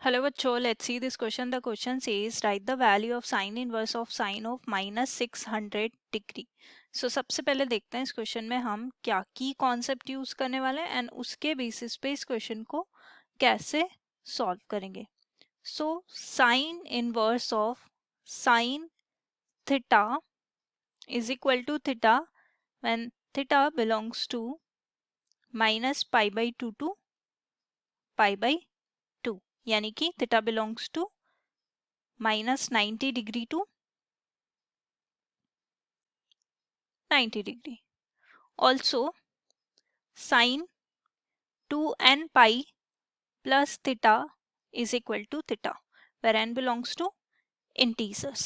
Hello bachcho, let's see this question. The question says write the value of sine inverse of sine of -600 degree. So सबसे पहले देखते हैं इस question में हम क्या की कॉन्सेप्ट यूज करने वाले हैं एंड उसके बेसिस पे इस क्वेश्चन को कैसे सॉल्व करेंगे. सो sine inverse of sine theta is equal to theta when theta belongs to -π/2 to π/2, यानी कि theta belongs to -90 degree to 90 degree. Also, sine 2n pi plus theta is equal to theta, where n belongs to integers.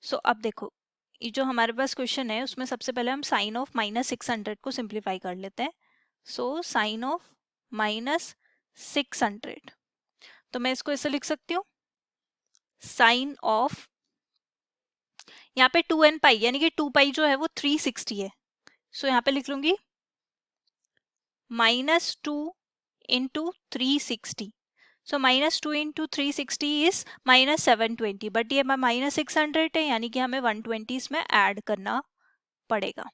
So, अब देखो ये जो हमारे पास question है उसमें सबसे पहले हम साइन ऑफ -600 को सिंप्लीफाई कर लेते हैं. सो साइन ऑफ -600, तो मैं इसको ऐसे लिख सकती हूँ साइन ऑफ, यहाँ पे 2n पाई यानी कि 2 पाई जो है वो 360 है. सो यहाँ पे लिख लूंगी -2 into 360. So -2 into 360 is -720, but ये -600 है यानी कि हमें 120 इसमें ऐड करना पड़ेगा.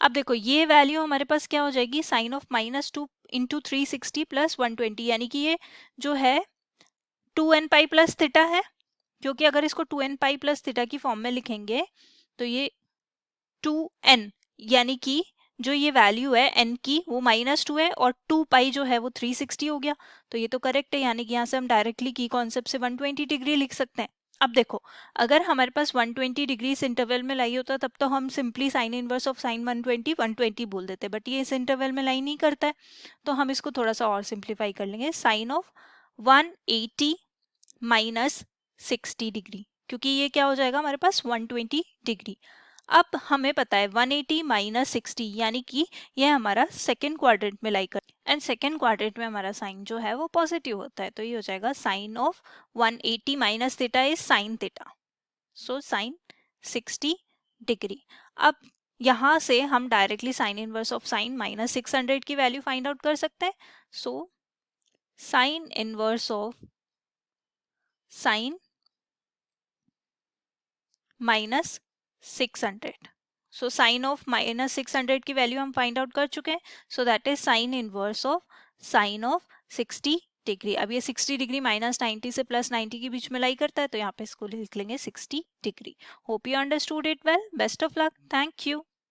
अब देखो ये वैल्यू हमारे पास क्या हो जाएगी, साइन ऑफ -2 इंटू 360 प्लस 120, यानी कि ये जो है 2n पाई प्लस थीटा है, क्योंकि अगर इसको 2n पाई प्लस थीटा की फॉर्म में लिखेंगे तो ये 2n यानी कि जो ये वैल्यू है n की वो -2 है और 2 पाई जो है वो 360 हो गया. तो ये तो करेक्ट है, यानी कि यहाँ से हम डायरेक्टली की कॉन्सेप्ट से 120 डिग्री लिख सकते हैं. अब देखो अगर हमारे पास 120 डिग्री इस इंटरवल में लाई होता तब तो हम simply sign inverse of sign 120 बोल देते, बट ये इस इंटरवल में लाई नहीं करता है, तो हम इसको थोड़ा सा और सिंप्लीफाई कर लेंगे. साइन ऑफ 180 माइनस 60 डिग्री, क्योंकि ये क्या हो जाएगा हमारे पास 120 डिग्री. अब हमें पता है 180 माइनस 60 यानी कि यह हमारा सेकेंड क्वाड्रेंट में लाई कर, एंड सेकेंड क्वाड्रेंट में हमारा साइन जो है वो पॉजिटिव होता है, तो ये हो जाएगा sine of 180 minus theta is sine theta, so sine 60 degree. अब यहां से हम directly sine inverse of sine -600 की वैल्यू फाइंड आउट कर सकते हैं. So sine inverse of sine -600, so sine of -600 की वैल्यू हम फाइंड आउट कर चुके हैं. So that is sine inverse of sine of 60 degree. अब ये 60 डिग्री -90 से +90 के बीच में लाई करता है, तो यहाँ पे इसको लिख लेंगे 60 degree. Hope you understood it well. Best of luck. Thank you.